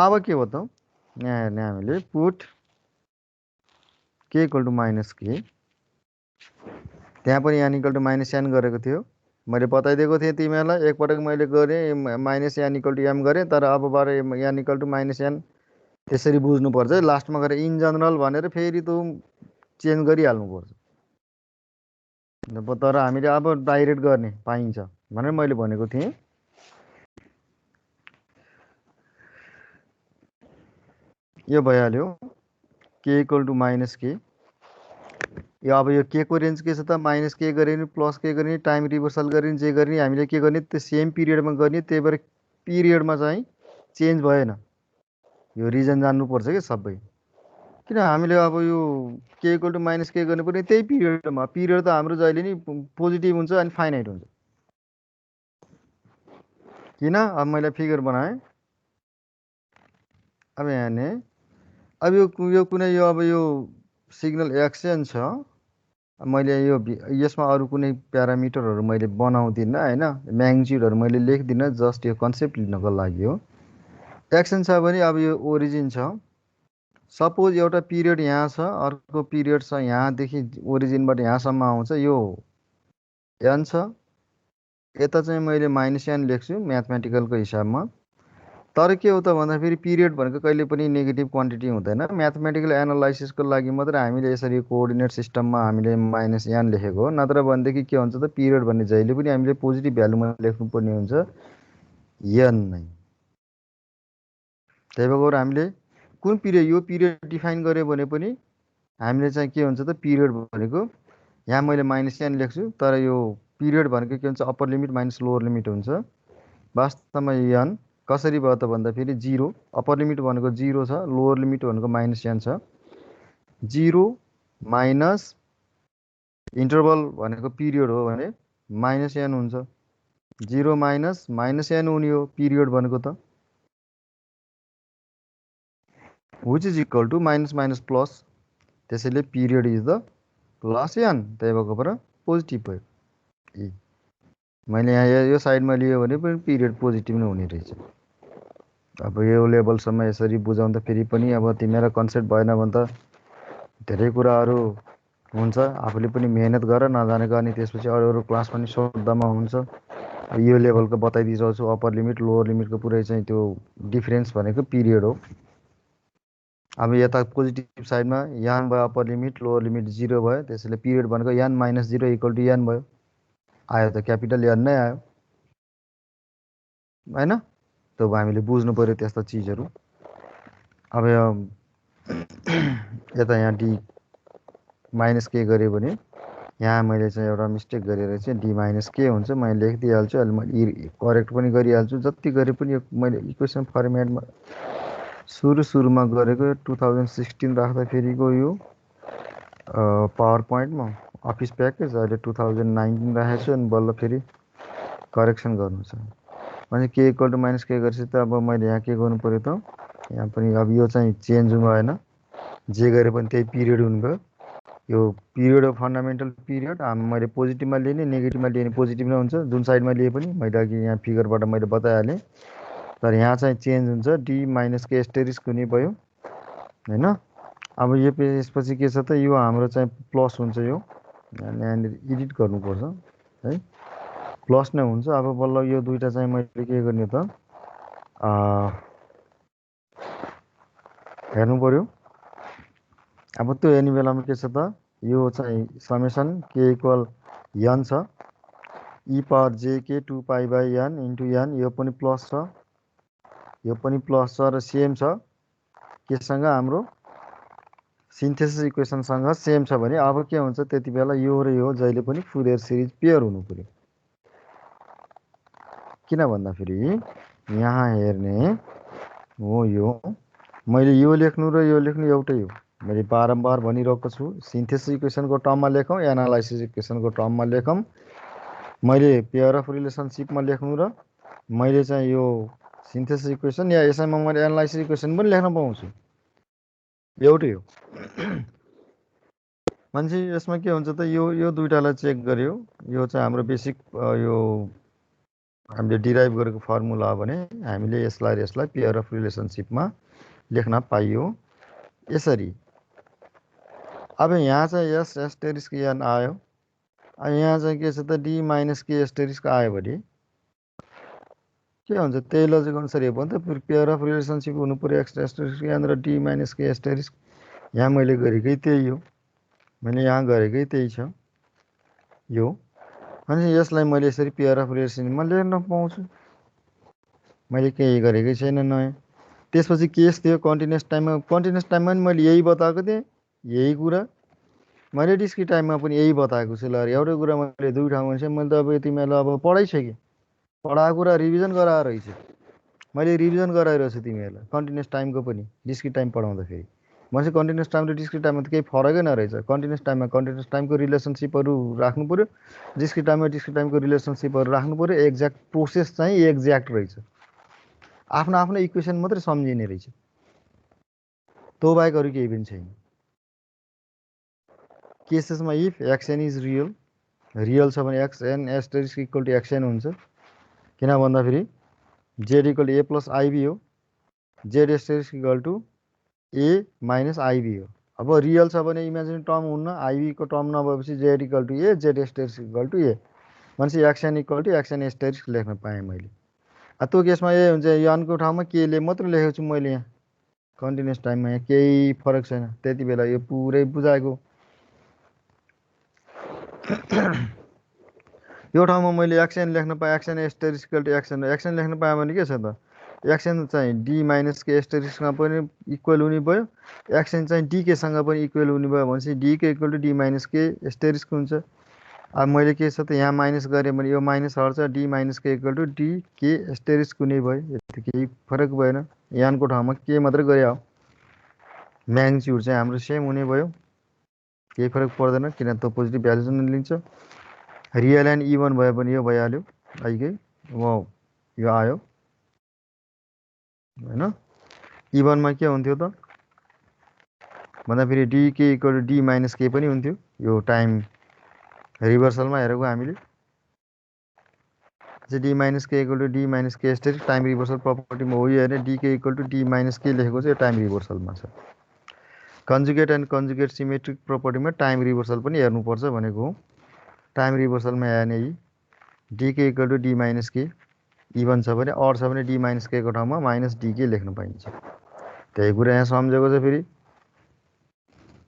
अब के हो त यहाँ हेर्ने हामीले पुट के इक्वल टू माइनस के त्यहाँ पनि n equal to minus n गरेको थियो। मैले बताइदिएको थिएँ तिमीहरूलाई, एकपटक मैले गरेँ minus n equal to m गरेँ, तर अबबाट n equal to minus n त्यसरी बुझ्नुपर्छ है। लास्टमा गएर इन जनरल भनेर फेरि तँ चेन्ज गरिहाल्नुपर्छ। तर हामीले अब डाइरेक्ट गर्ने पाइन्छ भनेर मैले भनेको थिएँ। यो भइहाल्यो के इक्वल टु माइनस के। यो अब यो के को रेन्ज के छ त, माइनस के गरे नि प्लस के गरे नि टाइम रिभर्सल गरे नि जे गरे नि हामीले के गर्ने, त्यो सेम पिरियडमा गर्ने। त्यही भएर पिरियडमा चाहिँ चेन्ज भएन। यो रिजन जान्नुपर्छ कि सबै। किन हामीले अब यो के इक्वल टु माइनस के गर्नु पर्ने, त्यही पिरियडमा। पिरियड त हाम्रो जहिले नि पोजिटिभ हुन्छ अनि फाइनाइट हुन्छ। किन अब मैले फिगर बनाएँ। अब यहाँ हेर्ने, अब यो कुनै यो अब यो सिग्नल एक्सन छ। मैले यो यसमा अरू कुनै प्यारामिटरहरू मैले बनाउँदिनँ होइन, म्याग्निट्युडहरू मैले लेख्दिनँ, जस्ट यो कन्सेप्ट लिनको लागि हो। एक्सन छ भने अब यो ओरिजिन छ। सपोज एउटा पिरियड यहाँ छ, अर्को पिरियड छ यहाँदेखि ओरिजिनबाट यहाँसम्म आउँछ, यो n छ। यता चाहिँ मैले माइनस n लेख्छु म्याथमेटिकलको हिसाबमा। तर के हो त भन्दाखेरि पिरियड भनेको कहिले पनि नेगेटिभ क्वान्टिटी हुँदैन। म्याथमेटिकल एनालाइसिसको लागि मात्रै हामीले यसरी कोअर्डिनेट सिस्टममा हामीले माइनस n लेखेको हो। नत्र भनेदेखि के हुन्छ त, पिरियड भन्ने जहिले पनि हामीले पोजिटिभ भ्यालुमा लेख्नुपर्ने हुन्छ n नै। त्यही भएर हामीले कुन पिरियड, यो पिरियड डिफाइन गऱ्यो भने पनि हामीले चाहिँ के हुन्छ त, पिरियड भनेको यहाँ मैले माइनस n लेख्छु, तर यो पिरियड भनेको के हुन्छ, upper limit minus lower limit हुन्छ। वास्तवमा n कसरी भयो त भन्दाखेरि 0, अप्पर लिमिट भनेको 0 छ, लोवर लिमिट भनेको माइनस n छ। 0 माइनस इन्टरभल भनेको पिरियड हो भने माइनस n हुन्छ। 0 माइनस माइनस n हुने हो पिरियड भनेको त, which is equal to minus minus plus. त्यसैले period is the plus n, त्यही भएको पर पोजिटिभ भयो। मैले यहाँ यो साइडमा लियो भने पनि पिरियड पोजिटिभ नै हुने रहेछ। अब यो लेभलसम्म यसरी बुझाउँदा फेरि पनि अब तिमीलाई कन्सेप्ट भएन भने त धेरै कुराहरू हुन्छ। आफूले पनि मेहनत गर नजानेको, अनि त्यसपछि अरू अरू क्लास पनि सोद्धामा हुन्छ। यो लेभलको बताइदिइरहेको छु, अप्पर लिमिट लोवर लिमिटको पुरै चाहिँ त्यो डिफरेन्स भनेको पिरियड हो। अब यता पोजिटिभ साइडमा n भयो, अप्पर लिमिट लोवर लिमिट 0 भयो, त्यसैले पिरियड भनेको n minus 0 equal to n भयो। आयो त क्यापिटल n नै आयो होइन। त्यो हामीले बुझ्नु पऱ्यो त्यस्ता चिजहरू। अब यता यहाँ डी माइनस के गरेँ भने यहाँ मैले चाहिँ एउटा मिस्टेक गरेर चाहिँ डी माइनस के हुन्छ मैले लेखिदिइहाल्छु। अहिले मैले करेक्ट पनि गरिहाल्छु। जति गरे पनि यो मैले इक्वेसन फर्मेटमा सुरुमा गरेको 2016 राख्दाखेरिको यो पावर पोइन्टमा अफिस प्याकेज, अहिले 2019 राखेको छु। अनि बल्ल फेरि करेक्सन गर्नु छ भने के इक्वल टु माइनस के गरेपछि त अब मैले यहाँ के गर्नु पऱ्यो त, यहाँ पनि अब यो चाहिँ चेन्ज भएन, जे गरे पनि त्यही पिरियड हुनुभयो। यो पिरियड हो फन्डामेन्टल पिरियड। मैले पोजिटिभमा लिने नेगेटिभमा लिने पोजिटिभ नै हुन्छ, जुन साइडमा लिए पनि। मैले अघि यहाँ फिगरबाट मैले बताइहालेँ। तर यहाँ चाहिँ चेन्ज हुन्छ, डी माइनस के एस्टेरिस्क हुने भयो होइन। अब यो यसपछि के छ त, यो हाम्रो चाहिँ प्लस हुन्छ। यो यहाँनिर एडिट गर्नुपर्छ है, प्लस नै हुन्छ। अब बल्ल यो दुइटा चाहिँ मैले के गर्ने त, हेर्नु पर्यो। अब त्यो हेर्ने बेलामा के छ त, यो चाहिँ समेसन के इक्वल n छ, e power J K 2 pi by n into n। यो पनि प्लस छ, यो पनि प्लस छ र सेम छ केसँग, हाम्रो सिन्थेसिस इक्वेसनसँग सेम छ भने अब के हुन्छ, त्यति बेला यो र यो जहिले पनि फुरियर सिरिज पेयर हुनु पर्यो। किन भन्दाखेरि यहाँ हेर्ने हो, यो मैले यो लेख्नु र यो लेख्नु एउटै हो। मैले बारम्बार भनिरहेको छु, सिन्थेसिस इक्वेसनको टर्ममा लेखौँ, एनालाइसिस इक्वेसनको टर्ममा लेखौँ। मैले पेयर अफ रिलेसनसिपमा लेख्नु र मैले चाहिँ यो सिन्थेसिस इक्वेसन या यसैमा मैले एनालाइसिस इक्वेसन पनि लेख्न पाउँछु, एउटै हो। मान्छे यसमा के हुन्छ त, यो दुइटालाई चेक गर्यो। यो चाहिँ हाम्रो बेसिक यो हामीले डिराइभ गरेको फर्मुला हो भने हामीले यसलाई र यसलाई पेयर अफ रिलेसनसिपमा लेख्न पाइयो यसरी। अब यहाँ चाहिँ यस एस्टेरिस्क n आयो, यहाँ चाहिँ के छ त डी माइनस के एस्टेरिस्क आयो भने के हुन्छ त्यही लजिक अनुसार यो पनि त पेयर अफ रिलेसनसिप हुनु पर्यो एक्स एस्टेरिस्क यहाँनिर डी माइनस के एस्टेरिस्क यहाँ मैले गरेकै त्यही हो मैले यहाँ गरेकै त्यही छ यो अनि यसलाई मैले यसरी पेयर अफ रिलेसनसिपमा लेख्न पाउँछु मैले केही गरेकै छैन नयाँ त्यसपछि केस थियो कन्टिन्युस टाइममा पनि मैले यही बताएको थिएँ यही कुरा मैले डिस्क्रिट टाइममा पनि यही बताएको छु ल एउटै कुरा मैले दुई ठाउँमा चाहिँ मैले त अब तिमीहरूलाई अब पढाइसकेँ पढाएको कुरा रिभिजन गराएर रहेछ मैले रिभिजन गराइरहेको छु तिमीहरूलाई कन्टिन्युस टाइमको पनि डिस्क्रिट टाइम पढाउँदाखेरि मैले कन्टिन्युस टाइम र डिस्क्रिट टाइममा त केही फरकै नरहेछ कन्टिन्युस टाइममा कन्टिन्युस टाइमको रिलेसनसिपहरू राख्नु पऱ्यो डिस्क्रिट टाइमको रिलेसनसिपहरू राख्नु पऱ्यो एक्ज्याक्ट प्रोसेस चाहिँ एक्ज्याक्ट रहेछ आफ्नो आफ्नो इक्वेसन मात्रै सम्झिने रहेछ त्यो बाहेक अरू केही पनि छैन केसेसमा इफ एक्सएन इज रियल छ भने X N asterisk equal to X N हुन्छ किन भन्दाखेरि Z equal to A plus I B हो Z asterisk equal to A minus I B हो अब रियल छ भने इमेजिन टर्म हुन्न आइबीको टर्म नभएपछि Z equal to A Z asterisk equal to A भनेपछि X N equal to X N asterisk लेख्न पाएँ मैले त्यो केसमा ए हुन्छ यनको ठाउँमा केले मात्र लेखेको छु मैले यहाँ कन्टिन्युस टाइममा यहाँ केही फरक छैन त्यति बेला यो पुरै बुझाएको यो ठाउँमा मैले एक्सएन लेख्न पाएँ x n asterisk equal to x n लेख्न पाएँ भने के छ त एक्सएन चाहिँ डी माइनस के एस्टेरिस्कमा पनि इक्वल हुने भयो एक्सएन चाहिँ डीकेसँग पनि इक्वल हुने भयो भनेपछि d k equal to D minus के एस्टेरिस्क हुन्छ अब मैले के छ त यहाँ माइनस गरेँ भने यो माइनस हट्छ डी माइनस के इक्वल टु डी के एस्टेरिस्क हुने भयो यति केही फरक भएन यानको ठाउँमा के मात्रै गरे हो म्याग्निट्युड चाहिँ हाम्रो सेम हुने भयो केही फरक पर्दैन किन त पोजिटिभ भ्यालु नै लिन्छ रियल एन्ड इभन भयो भने यो भइहाल्यो आइकै यो आयो होइन इभनमा के हुन्थ्यो त भन्दा फेरि DK equal to D minus K पनि हुन्थ्यो यो टाइम रिभर्सलमा हेरेको हामीले चाहिँ डी माइनस के इक्वल टु डी माइनस के एस्टेरिस्क टाइम रिभर्सल प्रपर्टीमा हो यो होइन D K equal to D minus K लेखेको चाहिँ टाइम रिभर्सलमा छ कन्जुगेट एन्ड कन्जुगेट सिमेट्रिक प्रपर्टीमा टाइम रिभर्सल पनि हेर्नुपर्छ भनेको हो टाइम रिभर्सलमा हेर्ने यी D K equal to D minus K even छ भने अड छ भने डी माइनस केको ठाउँमा माइनस डीके लेख्न पाइन्छ त्यही कुरा यहाँ सम्झेको छ फेरि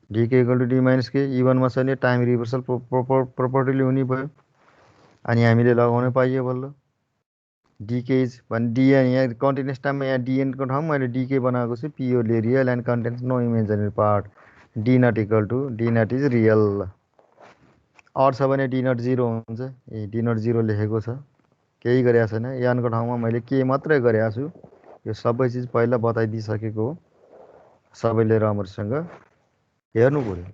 DK equal to D minus k इभनमा छ भने टाइम रिभर्सल प्रपर्टीले हुने भयो अनि हामीले लगाउन पाइयो बल्ल डीके इज भने डिएन यहाँ कन्टिन्युस टाइममा यहाँ डिएनको ठाउँमा मैले डीके बनाएको छु purely real and contains no imaginary part d naught equal to d naught is real odd छ भने डी नट जिरो हुन्छ ए डी नट जिरो लेखेको छ केही गरेको छैन यानको ठाउँमा मैले के मात्रै गरेको छु यो सबै चिज पहिला बताइदिइसकेको हो सबैले राम्रोसँग हेर्नु पऱ्यो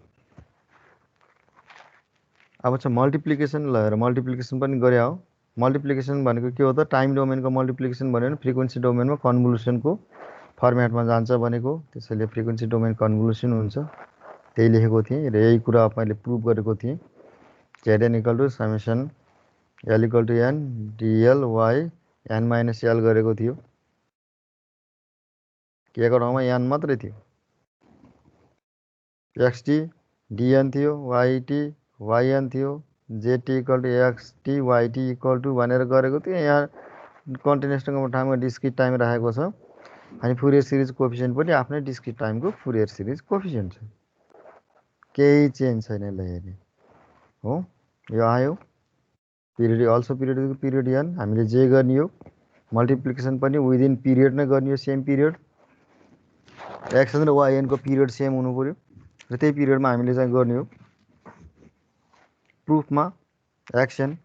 अब चाहिँ मल्टिप्लिकेसन लगाएर मल्टिप्लिकेसन पनि गरे हो मल्टिप्लिकेसन भनेको के हो त टाइम डोमेनको मल्टिप्लिकेसन भन्यो भने फ्रिक्वेन्सी डोमेनमा कन्भोल्युसनको फर्मेटमा जान्छ भनेको त्यसैले फ्रिक्वेन्सी डोमेन कन्भोल्युसन हुन्छ त्यही लेखेको थिएँ र यही कुरा मैले प्रुभ गरेको थिएँ Z N equal to summation L equal to N D L Y N minus L गरेको थियो केको ठाउँमा एन मात्रै थियो एक्सटी डिएन थियो वाइटी वाइएन थियो z t equal to x t y t equal to भनेर गरेको थियो यहाँ कन्टिन्युस ठाउँमा डिस्क्रिट टाइम राखेको छ अनि फुरियर सिरिज कोफिसियन्ट पनि आफ्नै डिस्क्रिट टाइमको फुरियर सिरिज कोफिसियन्ट छ केही चेन्ज छैन ल हेर्ने हो यो आयो पिरियड अल्सो पिरियड एन हामीले जे गर्ने हो मल्टिप्लिकेसन पनि विदिन पिरियड नै गर्ने हो सेम पिरियड एक्सन र वाइएनको पिरियड सेम हुनु पऱ्यो र त्यही पिरियडमा हामीले चाहिँ गर्ने हो प्रुफमा एक्सन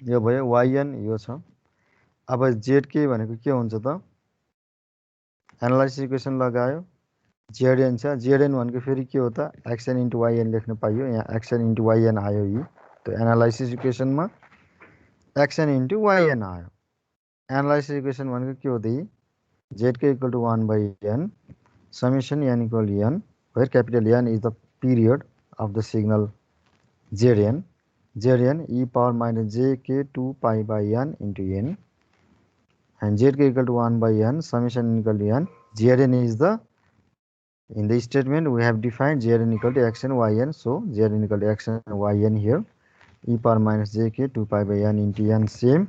यो भयो वाइएन यो छ अब जेड के भनेको के हुन्छ त एनालाइसिस इक्वेसन लगायो जेडएन छ जेडएन भनेको फेरि के हो त एक्सन इन्टु वाइएन लेख्न पाइयो यहाँ एक्सन इन्टु वाइएन आयो यी त्यो एनालाइसिस इक्वेसनमा एक्सन इन्टु वाइएन आयो एनालाइसिस इक्वेसन भनेको के हो त यी Z K equal to 1/n summation an equal to N where capital N is the period of the signal Z N e power minus jk 2 pi by n into n and zk equal to 1/n summation equal to n zn is the in the statement we have defined zn equal to x and yn so zn equal to x and yn here e power minus jk 2 pi by n into n same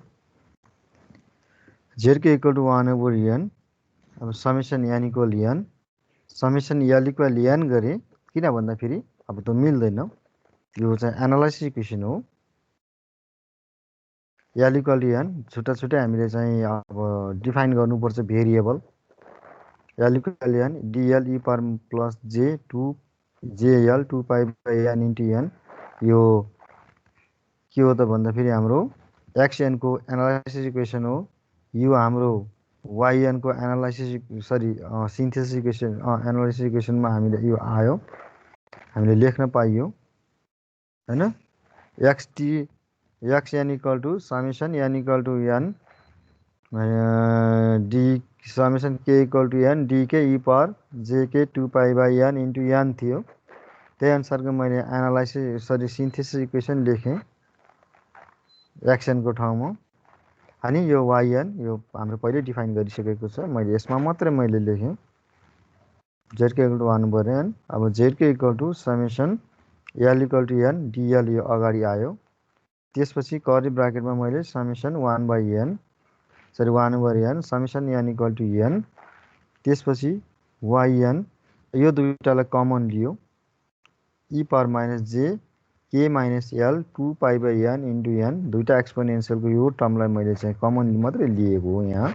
zk equal to 1 over n अब summation n equal n summation l equal n गरे किन भन्दा फेरि अब त मिल्दैन यो चाहिँ एनालाइसिस इक्वेसन हो l इक्वल n छुट्टा छुट्टै हामीले चाहिँ अब डिफाइन गर्नुपर्छ variable l equal n dl e power plus j 2 jl 2 pi by n into n यो के हो त भन्दा फेरि हाम्रो xn को एनालाइसिस इक्वेसन हो यो हाम्रो yn को analysis sorry synthesis equation analysis इक्वेसनमा हामीले यो आयो हामीले लेख्न पाइयो हैन xn equal to summation n equal to n d summation k equal to n dk e power jk 2 pi by n into n थियो त्यही अनुसारको मैले एनालाइसिस सरी सिन्थेसिस इक्वेसन लेखेँ xn को ठाउँमा अनि यो yn यो हाम्रो पहिले डिफाइन गरिसकेको छ मैले यसमा मात्रै मैले लेखेँ zk equal to 1 over n अब zk equal to summation l equal to n dl यो अगाडि आयो त्यसपछि कर्ली ब्राकेटमा मैले summation 1 by n sorry 1 over n summation n equal to n त्यसपछि yn यो दुईटालाई कमन लियो e power minus j k minus l 2 pi by n into n दुईटा एक्सपोनेन्शियलको यो टर्मलाई मैले चाहिँ कमन मात्रै लिएको हो यहाँ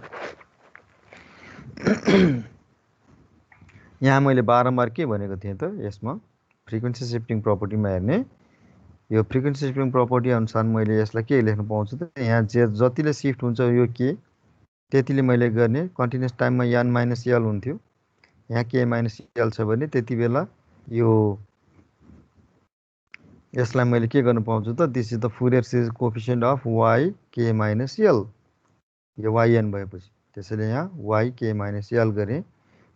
यहाँ मैले बारम्बार के भनेको थिएँ त यसमा फ्रिक्वेन्सी शिफ्टिङ प्रपर्टीमा हेर्ने यो फ्रिक्वेन्सी शिफ्टिङ प्रपर्टी अनुसार मैले यसलाई के लेख्न पाउँछु त यहाँ जतिले शिफ्ट हुन्छ यो के त्यतिले मैले गर्ने कन्टिन्युअस टाइममा n माइनस l हुन्थ्यो यहाँ k माइनस l छ भने त्यति बेला यो यसलाई मैले के गर्न पाउँछु त this is the Fourier series coefficient of y k minus l यो yn भएपछि त्यसैले यहाँ y k माइनस l गरे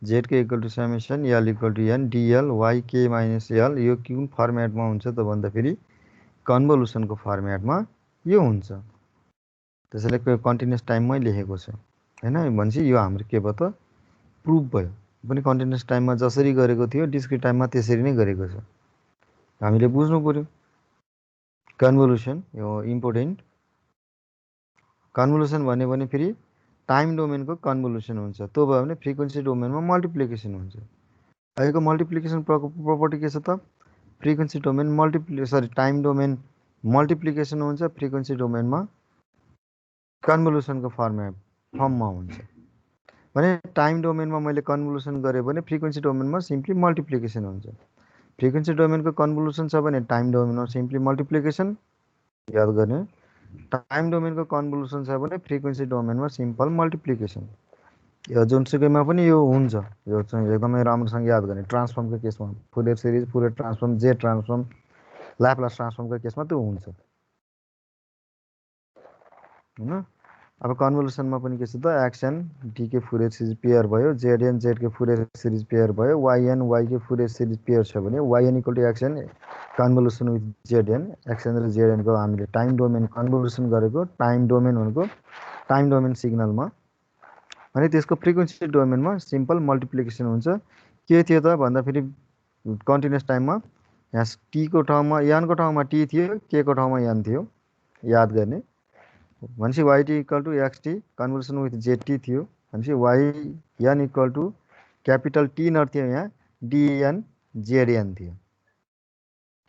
zk equal to summation l equal to n dl y k minus l यो कुन फर्मेटमा हुन्छ त भन्दा फेरि कन्भोल्युसनको फर्मेटमा यो हुन्छ त्यसैले कन्टिन्युअस टाइममै लेखेको छ हैन भनेपछि यो हाम्रो के भयो त प्रुफ भयो पनि कन्टिन्युअस टाइममा जसरी गरेको थियो डिस्क्रिट टाइममा त्यसरी नै गरेको छ हामीले बुझ्नु पर्यो कन्भोल्युसन यो इम्पोर्टेन्ट कन्भोल्युसन भन्यो भने फेरि टाइम डोमेनको कन्भोल्युसन हुन्छ त्यो भयो भने फ्रिक्वेन्सी डोमेनमा मल्टिप्लिकेसन हुन्छ अहिलेको मल्टिप्लिकेसन प्रपर्टी के छ त frequency domain time domain multiplication हुन्छ फ्रिक्वेन्सी डोमेनमा कन्भोल्युसनको फर्ममा हुन्छ भने टाइम डोमेनमा मैले कन्भोल्युसन गरेँ भने फ्रिक्वेन्सी डोमेनमा सिम्पली मल्टिप्लिकेसन हुन्छ फ्रिक्वेन्सी डोमेनको कन्भोल्युसन छ भने टाइम डोमेनमा सिम्पली मल्टिप्लिकेसन याद गर्ने टाइम डोमेनको कन्भोल्युसन छ भने फ्रिक्वेन्सी डोमेनमा सिम्पल मल्टिप्लिकेसन यो जुनसुकैमा पनि यो हुन्छ यो चाहिँ एकदमै राम्रोसँग याद गर्ने ट्रान्सफर्मको केसमा फुरियर सिरिज फुरियर ट्रान्सफर्म जे ट्रान्सफर्म ल्याप्लास ट्रान्सफर्मको केसमा त्यो हुन्छ हैन अब कन्भोल्युसनमा पनि के छ त x n d k Fourier series pair भयो z n z k Fourier series pair भयो y n y k Fourier series pair छ भने y n equal to x n convolution with z n x n र जेडएनको हामीले टाइम डोमेन कन्भोल्युसन गरेको टाइम डोमेन भनेको टाइम डोमेन सिग्नलमा अनि त्यसको फ्रिक्वेन्सी डोमेनमा सिम्पल मल्टिप्लिकेसन हुन्छ के थियो त भन्दा फेरि कन्टिन्युअस टाइममा यहाँ टी को ठाउँमा n को ठाउँमा t थियो k को ठाउँमा n थियो याद गर्ने भनेपछि yt equal to xt convolution with z t थियो भनेपछि yn equal to capital T not थियो यहाँ dn जेडएन थियो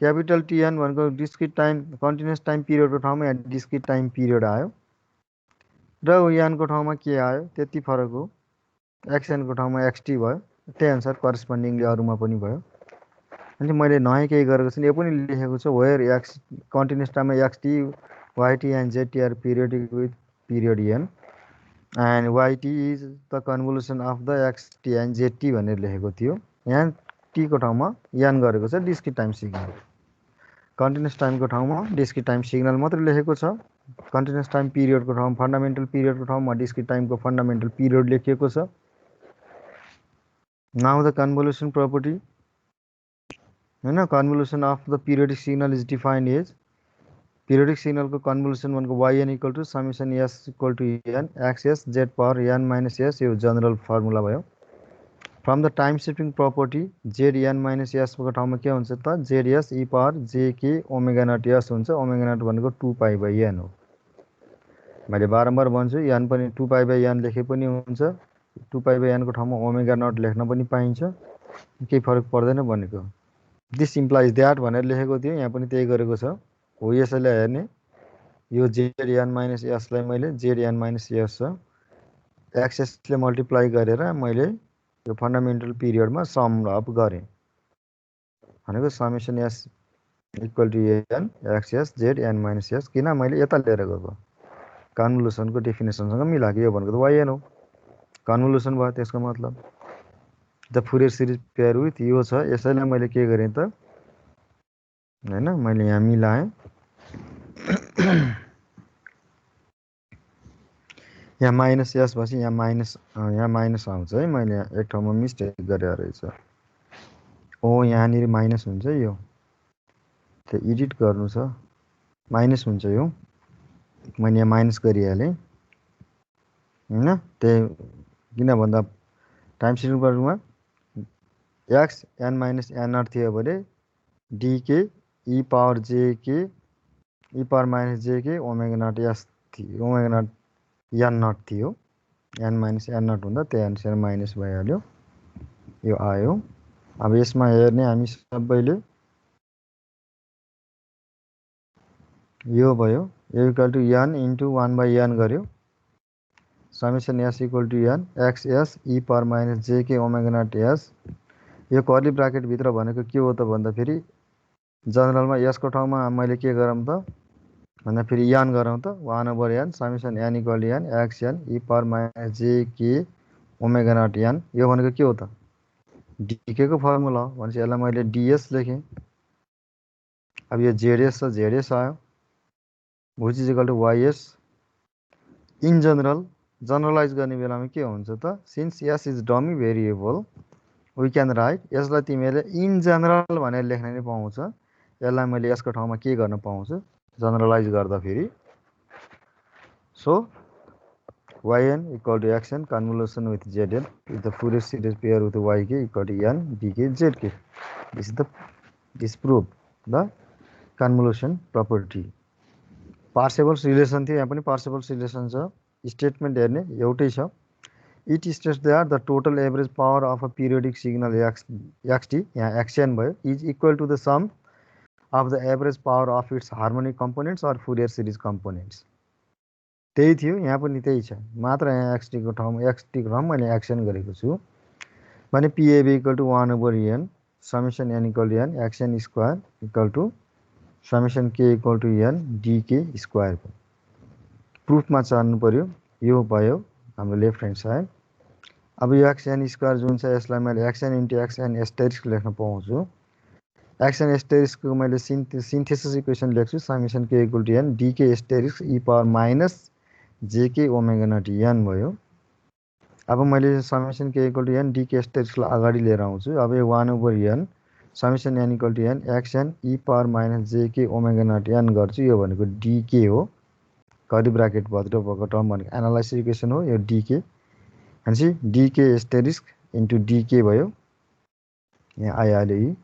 क्यापिटल टिएन भनेको डिस्क्रिट टाइम कन्टिन्युअस टाइम पिरियडको ठाउँमा यहाँ डिस्क्रिट टाइम पिरियड आयो र यानको ठाउँमा के आयो त्यति फरक हो एक्सएनको ठाउँमा एक्सटी भयो त्यही अनुसार करेस्पोन्डिङली अरूमा पनि भयो अनि मैले नयाँ केही गरेको छु यो पनि लेखेको छु वेयर एक्स कन्टिन्युअस टाइममा x t y t and z t are periodic with period N and y t is the convolution of the x t and z t भनेर लेखेको थियो यहाँ टीको ठाउँमा एन गरेको छ डिस्क्रिट टाइम सिग्नल कन्टिन्युअस टाइमको ठाउँमा डिस्क्रिट टाइम सिग्नल मात्रै लेखेको छ कन्टिन्युअस टाइम पिरियडको ठाउँमा फन्डामेन्टल पिरियडको ठाउँमा डिस्क्रिट टाइमको फन्डामेन्टल पिरियड लेखिएको छ नाउ द कन्भोल्युसन प्रपर्टी हैन convolution of the periodic signal is defined as periodic सिग्नलको कन्भोल्युसन भनेको yn equal to summation s equal to n x s z power n minus s यो जनरल फर्मुला भयो from the time shifting property z n minus एसको ठाउँमा के हुन्छ त z s e power j k omega not s हुन्छ। ओमेगा नट भनेको 2π/n हो। मैले बारम्बार भन्छु एन पनि 2π/n लेखे पनि हुन्छ, 2π/n को ठाउँमा ओमेगा नट लेख्न पनि पाइन्छ, केही फरक पर्दैन भनेको। दिस इम्प्लाइज द्याट भनेर लेखेको थियो, यहाँ पनि त्यही गरेको छ। हो यसैलाई हेर्ने, यो जेड एन माइनस एसलाई मैले जेड एन माइनस एस छ एक्सएसले मल्टिप्लाई गरेर मैले यो फन्डामेन्टल पिरियडमा सम अप गरेँ भनेको summation S equal to an x s z n minus s. किन मैले यता लिएर गएको कन्भोल्युसनको डेफिनेसनसँग मिलाएको, यो भनेको त वाइएन हो, कन्भोल्युसन भयो त्यसको मतलब। The Fourier series pair with यो छ, यसैलाई मैले के गरेँ त हैन, मैले यहाँ मिलाएँ। यहाँ माइनस एस भएपछि यहाँ माइनस आउँछ है, मैले यहाँ एक ठाउँमा मिस्टेक गरेर रहेछ। ओ यहाँनिर माइनस हुन्छ, यो त्यो एडिट गर्नु छ, माइनस हुन्छ यो, मैले यहाँ माइनस गरिहालेँ हैन। त्यही किन भन्दा टाइम सिफ्टिङ प्रपर्टीमा x an minus n nought थियो भने d k e power j k e power minus j k omega not s थियो, ओमेगा नट एन नट थियो। एन माइनस एन नट हुँदा त्यही अनुसार माइनस भइहाल्यो, यो आयो। अब यसमा हेर्ने हामी सबैले, यो भयो यो equal to an into 1/n गर्यो, summation S equal to an x s e power minus j k omega not s. यो कर्ली ब्राकेटभित्र भनेको के हो त भन्दाखेरि जनरलमा यसको ठाउँमा मैले के गरौँ त भन्दा फेरि एन गरौँ त 1/n summation an equal to an x n e power minus j k omega not n. यो भनेको के हो त डीके को फर्मुला हो भनेपछि यसलाई मैले डिएस लेखेँ। अब यो जेडएस छ, जेडएस आयो, which is equal to YS. In general generalize गर्ने बेलामा के हुन्छ त since S is dummy variable we can write, यसलाई तिमीले इन जनरल भनेर लेख्न नै पाउँछ। यसलाई मैले यसको ठाउँमा के गर्न पाउँछु जनरलाइज गर्दाखेरि, so yn equal to x n convolution with z l with the Fourier series pair with y k equal to an d k z k. This prove the convolution property. Parseval's relation थियो, यहाँ पनि पार्सेबल्स रिलेसन छ। स्टेटमेन्ट हेर्ने एउटै छ। It states that the total average power of a periodic signal x t, यहाँ एक्सएन भयो, is equal to the sum of the average power of its harmonic components or Fourier series components. त्यही थियो, यहाँ पनि त्यही छ, मात्र यहाँ एक्सटीको ठाउँमा मैले एक्सएन गरेको छु भने P a v equal to 1/n summation an equal to an x n square equal to summation के equal to an d k square भयो। प्रुफमा चाहनु पर्यो, यो भयो हाम्रो लेफ्ट ह्यान्ड साइड। अब यो एक्सएन स्क्वायर जुन छ यसलाई मैले एक्सएन इन्टु एक्सएन एस्टेरिस्क लेख्न पाउँछु। एक्सएन एस्टेरिस्कको मैले सिन्थेसिस इक्वेसन लेख्छु, समेसन के equal to an d k asterisk e power minus j k omega not n भयो। अब मैले समेसन के इक्वल टु एन डीके एस्टेरिस्कलाई अगाडि लिएर आउँछु। अब यो 1/n summation an equal to an x n E power minus j k omega not n गर्छु, यो भनेको डीके हो, कर्ली ब्राकेटभित्र भएको टर्म भनेको एनालाइसिस इक्वेसन हो, यो डीके भनेपछि डीके एस्टेरिस्क इन्टु डीके भयो, यहाँ आइहाल्यो यी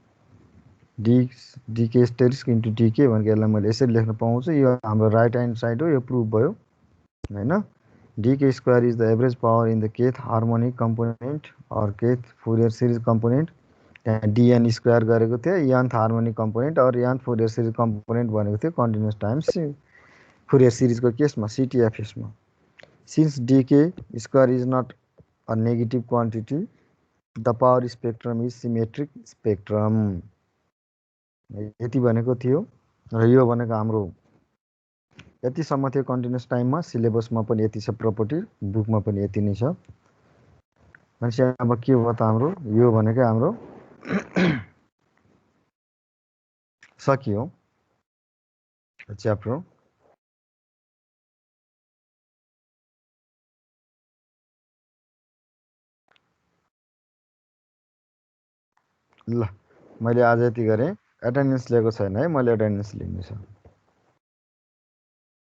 डीके एस्टेरिस्क इन्टु डीके भनेको यसलाई मैले यसरी लेख्न पाउँछु। यो हाम्रो राइट ह्यान्ड साइड हो, यो प्रुफ भयो हैन। D k square is the average power in the kth harmonic component or kth Fourier series component. त्यहाँ डिएन स्क्वायर गरेको थियो, nth harmonic component or nth Fourier series component भनेको थियो कन्टिन्युस टाइम्स फुरियर सिरिजको केसमा सिटिएफएसमा। Since d k square is not a negative quantity the power spectrum is symmetric spectrum. यति भनेको थियो र यो भनेको हाम्रो यतिसम्म थियो कन्टिन्युस टाइममा। सिलेबसमा पनि यति छ प्रपर्टी, बुकमा पनि यति नै छ भनेपछि अब के भयो त हाम्रो यो भनेको हाम्रो सकियो च्याप्टर। ल मैले आज यति गरेँ। एटेन्डेन्स लिएको छैन है, मैले एटेन्डेन्स लिनु छ।